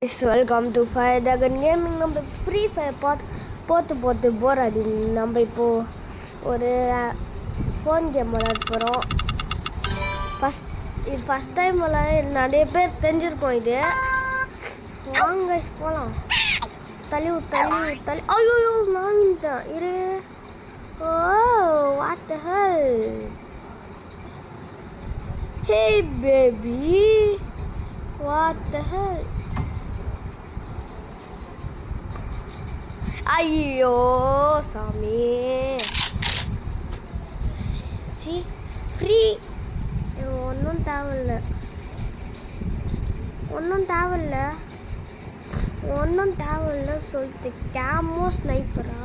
Welcome to fire dragon gaming. நம்ம free fire போட்டு போர் அடி. நம்ம இப்போது ஒரு ஃபோன் கேம் விளையாட போகிறோம். இது ஃபஸ்ட் டைம் விளையாட நிறைய பேர் தெரிஞ்சிருக்கோம். இது வாங்க போகலாம். தள்ளி ஐயோ வாங்கிட்டேன் இரு. Oh what the hell. Hey baby what the hell. ஐயோ சாமி சி ஃப்ரீ ஒன்றும் தேவையில்ல சொல்லிட்டு கேமோ ஸ்னைப்பரா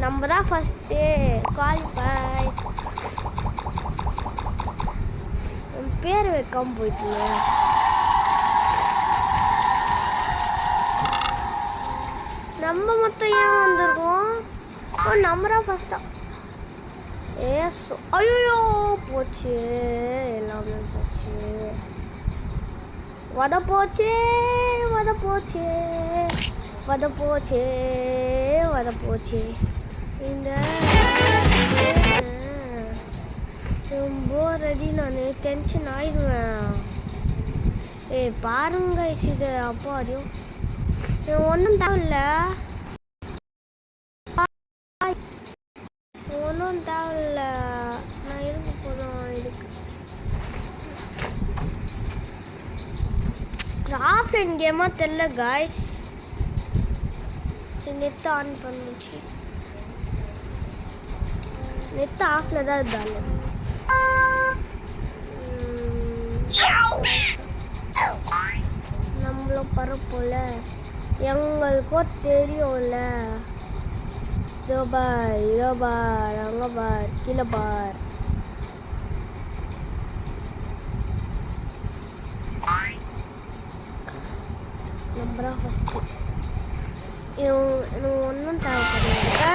நம்ம தான் ஃபஸ்ட்டு குவாலிஃபை. என் பேர் வைக்காமல் போயிட்டு நம்ம மொத்தம் ஏன் வந்திருக்கோம். நம்ம தான் ஃபஸ்ட்டா. ஐயோ போச்சு, எல்லாமே போச்சு. வத போச்சு. இந்த போர் அடி. நான் டென்ஷன் ஆயிடுவேன். பாருங்க இது அப்போ அதையும் ஒன்றும் தேவையில்ல. நான் இருக்க போதும். இதுக்கு ஆஃப்லைன் கேமாக தெரியல காய்ஸ். நெட் ஆன் பண்ணிச்சு. நெட் ஆஃபில் தான் இருந்தாங்க. நம்மளும் பரப்போல எங்களுக்கோ தெரியும்ல. இதோ பார் அங்கே பார் கீழே பார். நம்பரா ஃபஸ்ட்டு எனக்கு ஒன்றும் தேவைப்படுது.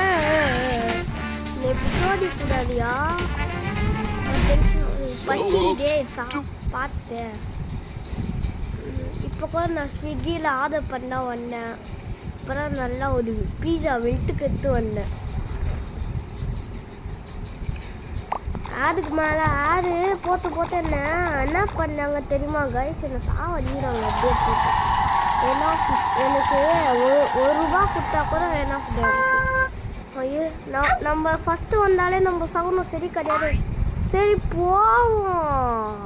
எபிசோட் கூடாதியா பசிடே பார்த்தேன். இப்போ கூட நான் ஸ்விக்கியில் ஆர்டர் பண்ண வந்தேன். அப்புறம் நல்லா ஒரு பீஸா வெயிட்டுக்கு எடுத்து வந்தேன். ஆடுக்கு மேலே ஆடு போட்டு என்ன பண்ணாங்க தெரியுமா கைஸ்? என்னை சாவடிக்கிறாங்க அப்படியே போட்டு. எனக்கு ஒரு ரூபா கொடுத்தா கூட வேணாம் இருக்குது. ஐயோ நம்ம ஃபஸ்ட்டு வந்தாலே நம்ம சகுனம் சரி கிடையாது. சரி போவோம்.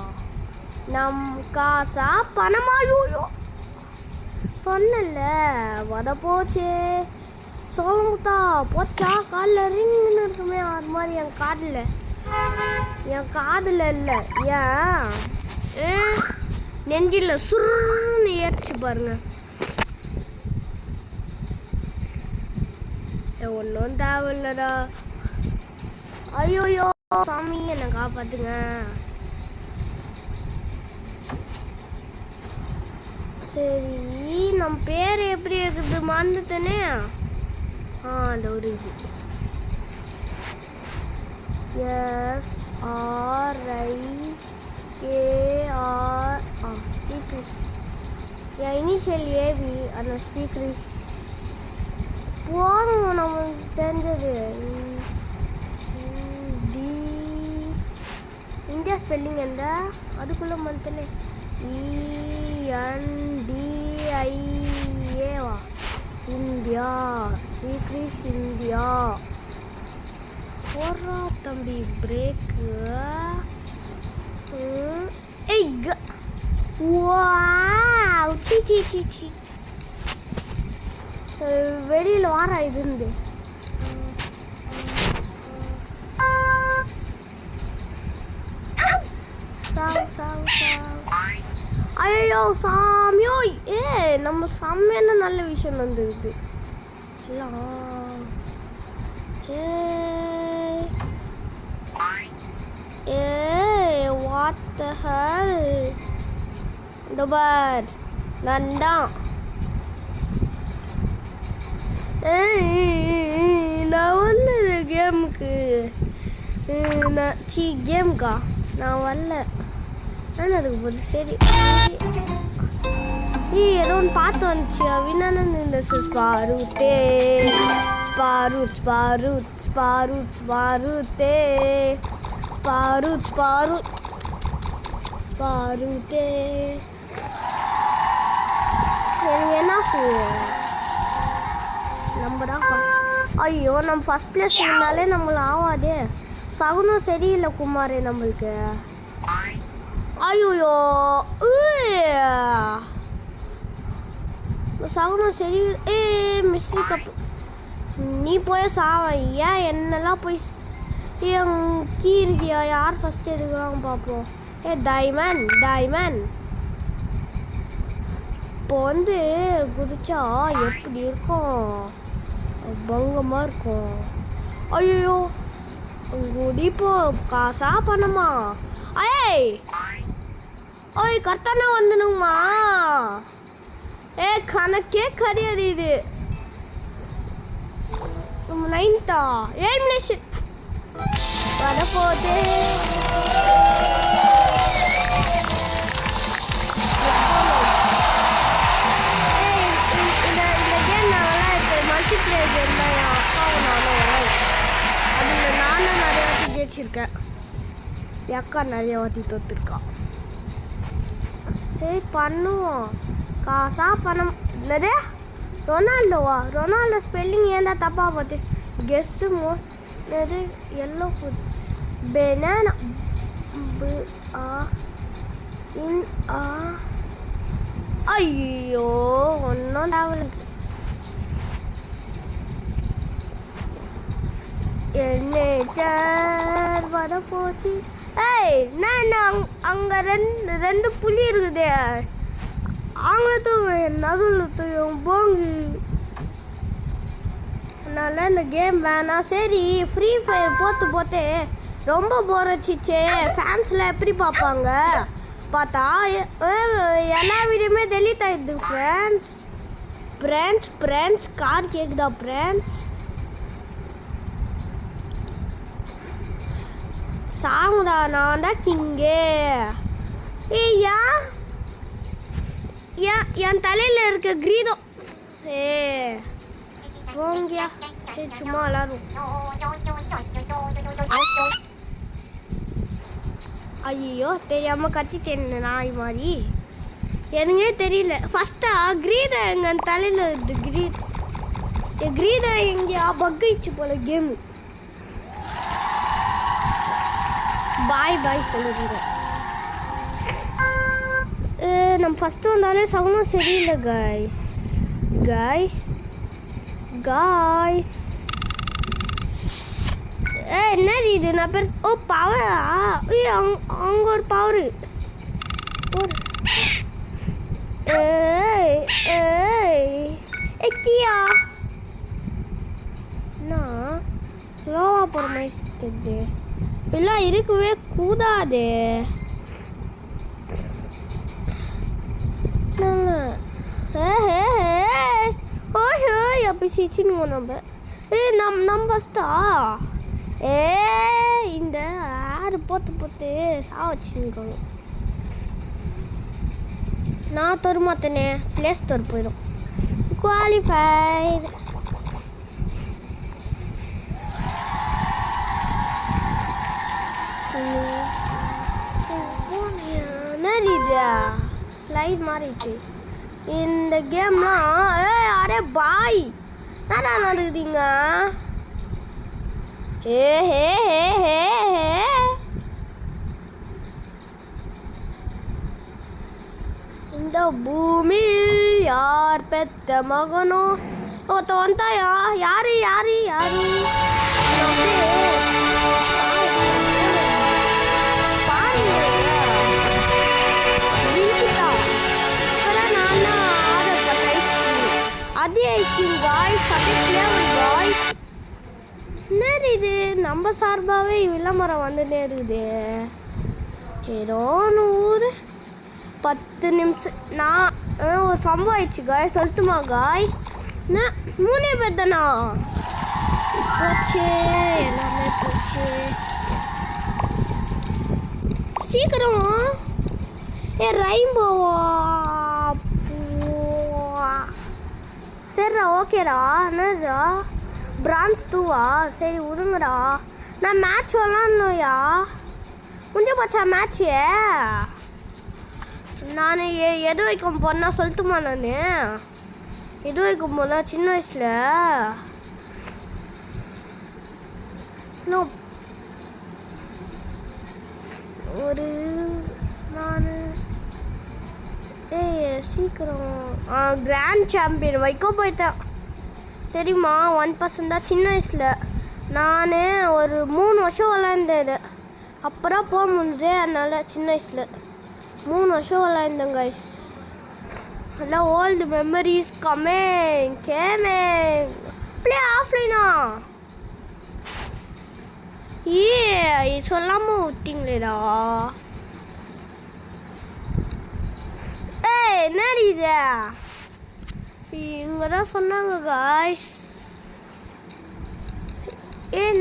காசா பணமாயோ சொன்னல. வத போச்சு சொல்லுத்தா போச்சா. காலில் ரிங்குன்னு இருக்குமே அது மாதிரி என் காதில் இல்லை. ஏன் நெஞ்சில் சுருன்னு ஏறிச்சு பாருங்க. ஒன்றும் தேவையில்லடா. ஐயோயோ சாமி என்னை காப்பாத்துங்க. சரி நம்ம பேர் எப்படி இருக்குது மறந்துட்டேனே. அந்த ஒரு இது SRIKR ஸ்ரீகிருஷ். என் இனிஷியல் ஏவி அந்த ஸ்ரீகிருஷ் போகிறோம். நம்மளுக்கு தெரிஞ்சது இந்தியா ஸ்பெல்லிங் எந்த அதுக்குள்ளே மந்தனே ENDIA இந்தியா. ஸ்ரீகிருஷ் இந்தியா. போடுறா தம்பி பிரேக்கு. சி வெளியில் வாரா இது இருந்து. ஐயோ சாமியோ நம்ம செம்மையான நல்ல விஷயம் வந்துடுது எல்லாம். வாட் தி ஹெல். டபார் நண்டான். நான் வந்து கேமுக்கு கேமுக்கா நான் வரல. நான் அதுக்கு போது சரி ஏதோ ஒன்று பார்த்து வந்துச்சு வினானு இந்த ஸ்பாருத்தே ஸ்பாரூத் ஸ்பாரூத் ஸ்பாரூத் ஸ்பாருத்தே ஸ்பாரூத் ஸ்பாரூத் ஸ்பாருத்தே எனக்கு என்ன நம்ம தான் ஃபஸ்ட். ஐயோ நம்ம ஃபஸ்ட் பிளேஸ் இருந்தாலே நம்மள ஆகாதே. சகுனம் சரியில்லை குமாரே நம்மளுக்கு. ஐயோயோ சகுனம் சரி. மிஸ்ரி கப்பு நீ போய் சாவன். ஏன் என்னெல்லாம் போய் கீ இருக்கியா? யார் ஃபஸ்ட் எடுக்கிறாங்க பார்ப்போம். டைமண்ட் டைமண்ட் இப்போ வந்து குதிச்சா எப்படி இருக்கும்? பங்கமாக இருக்கும். ஐயோ குடிப்போ காசா பண்ணமா? ஏய் ஓய் கரெக்டானா வந்துடுங்கம்மா. கணக்கே கிடையாது இது. நம்ம 9th எலிமினேஷன் வரப்போதே. அதில் நானும் நிறைய வாட்டி ஜெயிச்சிருக்கேன். என் அக்கா நிறைய வாட்டி தோத்துருக்கா. சரி பண்ணுவோம். காசா பணம் நிறைய. ரொனால்டோவா? ரொனால்டோ ஸ்பெல்லிங் ஏன்டா தப்பாக பார்த்து. கெஸ்ட்டு மோஸ்ட் நிறைய எல்லோ ஃபுட் பெனானா ஐயோ ஒன்றும் தேவை. என்ன வர போச்சு. நான் அங்கே ரெண்டு புலி இருக்குது. அவங்கள நடுவில் போங்கி. அதனால இந்த கேம் வேணாம். சரி ஃப்ரீ ஃபயர் போத்து ரொம்ப போர் வச்சிச்சு. ஃபேன்ஸில் எப்படி பார்ப்பாங்க? பார்த்தா எல்லா வீடியோமே டெலீட் ஆகிடுது. ஃப்ரெண்ட்ஸ் கார் கேட்குதா ஃப்ரெண்ட்ஸ்? சாங்குடா நான் தான் கிங்கே. என் தலையில் இருக்க கிரீதம். போங்கயா. சரி சும்மா எல்லாரும். ஐயோ தெரியாமல் கத்திட்டேன் நாய் மாதிரி. எனக்கே தெரியல. ஃபஸ்ட்டாக கிரீதா எங்கள் தலையில் இருக்குது. கிரீதா எங்கேயா பக்கிச்சு போல கேமு. பாய் பாய் சொல்லுங்க. நம்ம ஃபஸ்ட்டு வந்தாலே சவுண்டும் சரியில்லை காய்ஸ். என்னது இது? நான் பேர் பவரா? அங்கே ஒரு பவரு. கியா நான் ஸ்லோவாக போகிற மாதிரி இப்பெல்லாம் இருக்கவே கூடாது. அப்படி சிரிச்சுன்னு நம்ம ஃபஸ்ட்டா இந்த ஆறு போத்து சாவச்சுன்னு நான் தொரு மாத்தனே. ப்ளே ஸ்டோர் போயிடும். குவாலிஃபைடு. ஸ்லைட் மாறிடுச்சு இந்த கேம்லாம். அரே பாய் என்ன நடக்குதுங்க? இந்த பூமியில் யார் பெத்த மகனோ? தோந்தாயா? யாரு அதே ஐஸ்கிரீம் காய்ஸ். அதே ஃப்ளேவர் காய்ஸ். என்ன இது? நம்ம சார்பாகவே விளம்பரம் வந்துட்டே இருக்குது. ஏதோ ஊர் 10 நிமிஷம் நான் ஒரு சம்பவம் ஆயிடுச்சு காய்ஸ். சொல்லட்டுமா காய்ஸ்? நான் 3 பேர் தானா போச்சு. எல்லாமே போச்சு. சீக்கிரம் ரைம்போவா சரிடா ஓகேடா. என்னடா பிரான்ஸ் 2வா? சரி விடுங்கடா. நான் மேட்ச் விளாட்ணுயா. முடிஞ்சு போச்சா மேட்ச்சு? நான் எது வைக்கும் போனா சொல்லட்டுமா? நான் எது வைக்கும் போனா சின்ன வயசில் இன்னும் ஒரு நான் சீக்கிரம் கிராண்ட் சாம்பியன் வைக்க போயிட்டேன் தெரியுமா? 1% தான் சின்ன வயசில். நான் ஒரு 3 வருஷம் விளாண்டது. அப்புறம் போக முடிஞ்சு. அதனால் சின்ன வயசில் 3 வருஷம் விளாண்டேன் கைஸ். எல்லாம் ஓல்டு மெமரிஸ் கமிங் ப்ளே ஆஃப்லைனா? சொல்லாமல் விட்டீங்களேடா. என்னடி இது? இங்கே தான் சொன்னாங்க காய்ஸ்.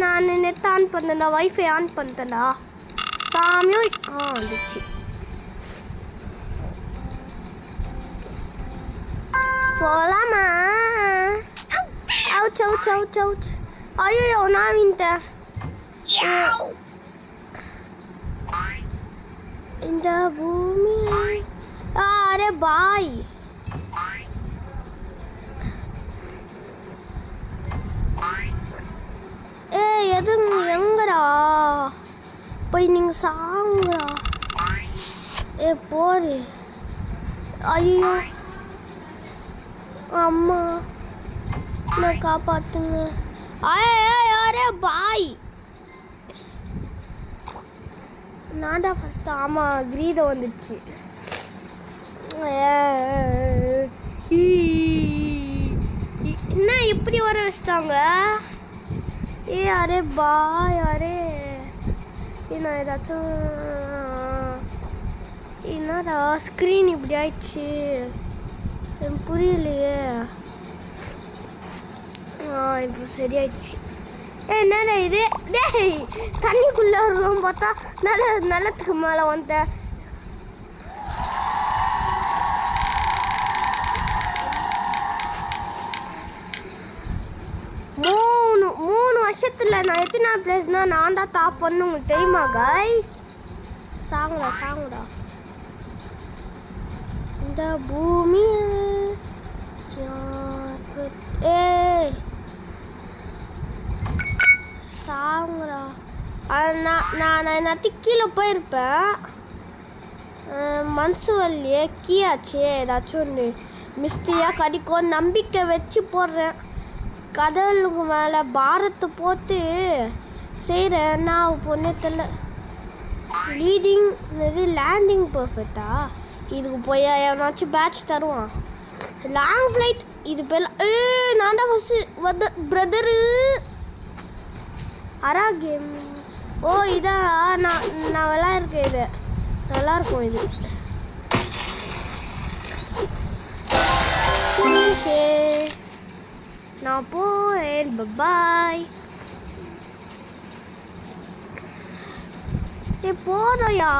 நான் நெட் ஆன் பண்ணேன்டா. வைஃபை ஆன் பண்ணிட்டேன்டா. சாமியும் வந்துச்சு. போகலாமா? Ouch ouch ouch ouch. ஐயோ நான் வின்ட்டேன். இந்த பூமி அரே பாய். எதுங்க எங்கடா போய் நீங்கள் சாங்குடா. போரு. ஐயோ அம்மா நான் காப்பாற்றுங்க. யாரே பாய். நான்டா ஃபஸ்ட்டு. ஆமாம் கிரீதம் வந்துடுச்சு. என்ன இப்படி வர வச்சிட்டாங்க? அரே பாய். அரே நான் ஏதாச்சும் என்னடா ஸ்க்ரீன் இப்படி ஆயிடுச்சு எனக்கு புரியலையே. இப்போ சரியாயிடுச்சு. என்னடா இது? டேய் தண்ணிக்குள்ளே இருக்கும் பார்த்தா நிலத்துக்கு மேலே வந்துட்டேன். மூணு வருஷத்தில் நான் எத்தனை பிளேஸ்னால் நான் தான் டாப் பண்ணு. உங்களுக்கு தெரியுமா கைஸ்? சாங்குடா. இந்த பூமி சாங்குடா. நான் என்னத்துக்கு கீழே போயிருப்பேன். மனசு வரலையே. கீயாச்சு ஏதாச்சும் ஒன்று மிஸ்டரியாக கிடைக்கும் நம்பிக்கை வச்சு போடுறேன். கடலுக்கு மேலே பாரத்தை போட்டு செய்கிறேன். நான் பொண்ணு தெரியல. லீடிங் லேண்டிங் பர்ஃபெக்டா? இதுக்கு போய் எவனாச்சும் பேட்ச் தருவான். லாங் ஃப்ளைட் இது பேர். நான் தான் ஃபஸ்ட்டு வந்து பிரதரு அரா கேம்ஸ். இதான் நான் விளாட்ருக்கேன். இது நல்லாயிருக்கும். இது நான் போறேன். பாய். போதையா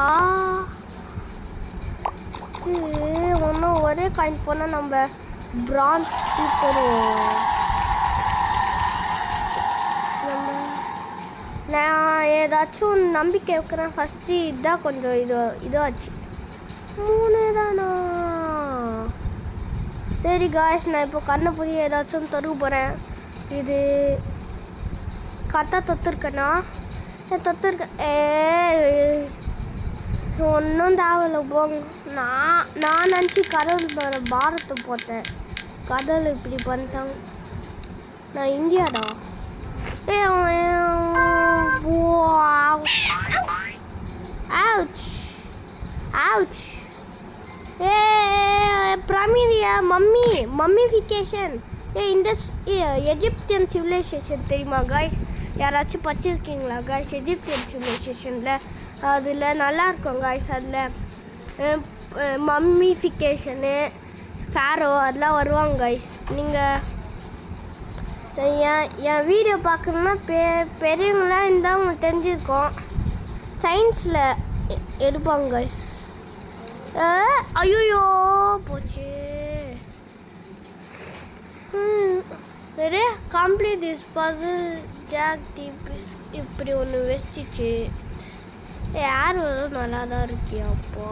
ஒன்றும் ஒரே காயின் போனால் நம்ம பிரான்ஸ் தூக்குறோம். நான் ஏதாச்சும் நம்பிக்கை வைக்கிறேன். ஃபஸ்ட்டு இதுதான் கொஞ்சம் இதாச்சு. 3 தானா? சரி காய்ஸ் நான் இப்போ கண்ணை புரிய ஏதாச்சும் தொடுக்க போகிறேன். இது கரெக்டாக தொத்துருக்கேண்ணா? தொத்துருக்கேன். ஒன்றும் தேவையில்ல போங்க. நான் நினச்சி கடவுள் பாரத்தை போட்டேன். கடவுள் இப்படி பண்ணிட்டாங்க. நான் இந்தியாடா. ouch. பிரமிடியா மம்மிஃபிகேஷன். இந்த எஜிப்தியன் சிவிலைசேஷன் தெரியுமா காய்ஸ்? யாராச்சும் படிச்சிருக்கீங்களா காய்ஸ்? எஜிப்தியன் சிவிலைசேஷனில் அதில் நல்லாயிருக்கும் காய்ஸ். அதில் மம்மிஃபிகேஷனு ஃபேரோ அதெல்லாம் வருவாங்க காய்ஸ். நீங்கள் என் வீடியோ பார்க்கணுன்னா பெரியவங்களாம் இருந்தால் உங்களுக்கு தெரிஞ்சிருக்கோம். சயின்ஸில் எடுப்பாங்க காய்ஸ். ஐயோ போச்சு. சரி கம்ப்ளீட் திஸ் பசில் ஜாக் இப்படி ஒன்று வச்சிச்சு. யார் வரும் நல்லா தான் இருக்கியாப்பா.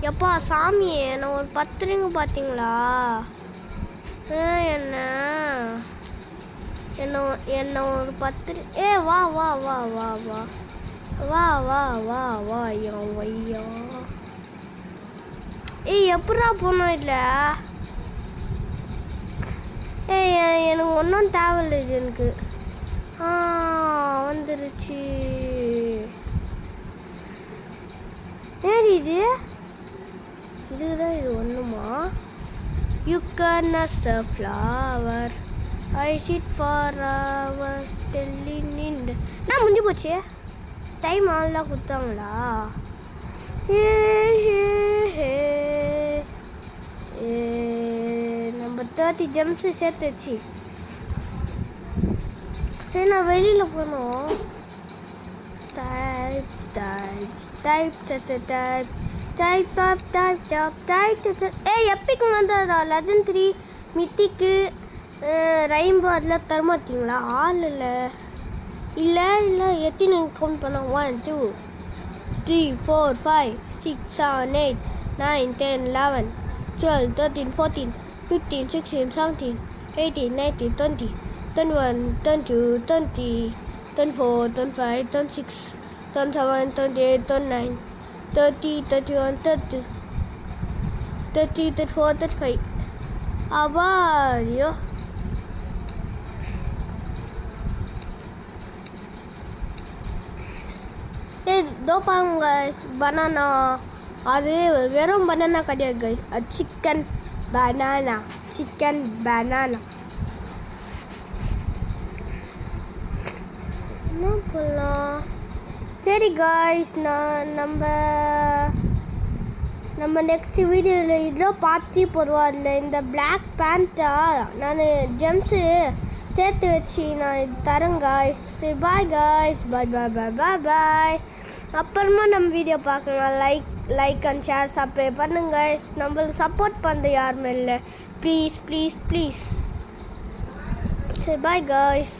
எப்பா சாமி என்ன ஒரு 10 ரிங்கு பார்த்தீங்களா? என்ன என்ன என்ன ஒரு 10 வா வா வா வா வா வா வா வா வா ஐயா வையா. எப்படா போனோம் இல்லை? எனக்கு ஒன்றும் தேவையில்லை இது எனக்கு. வந்துருச்சு. ஏன் இது இதுதான் இது ஒன்றுமா? You can as a flower I sit for hours telling in நான் முடிஞ்சு போச்சு. டைம் ஆன்லாம் கொடுத்தாங்களா? நம்ம 30 ஜெம்ஸு சேர்த்துச்சு. சரி நான் வெளியில் போனோம். எப்பிக் வந்து லெஜண்ட் 3 மித்திக்கு ரெயின்போ அதெல்லாம் தரமாட்டிங்களா? ஆள் இல்லை இல்லை இல்லை எத்தனை கவுண்ட் பண்ணோம்? 1 2 3 4 5 6 7 8 9 10 11 12 13 14 15 16 17 18 19 20 21 22 20 24 25 26 27 28 29 30 31 30 34 35 அப்பா ஐயோ. இதோ பாருங்க பனானா. அது வெறும் பனானா கிடையாது guys. Chicken banana chicken banana. என்ன பண்ணலாம்? சரி காய்ஸ் நம்ம நெக்ஸ்ட் வீடியோவில் இதெல்லாம் பார்த்து பரவாயில்ல. இந்த பிளாக் பேண்டா நான் ஜெம்ஸு சேர்த்து வச்சு நான் தரேன் காய்ஸ். Bye guys. பாய் பாய் பாய் பாய் பாய். அப்புறமா நம்ம வீடியோ பார்க்கலாம். லைக் அண்ட் ஷேர் சப்ஸ்கிரைப் பண்ணுங்க. நம்மளுக்கு சப்போர்ட் பண்ணுற யாருமே இல்லை. Please please please. சரி பாய் காய்ஸ்.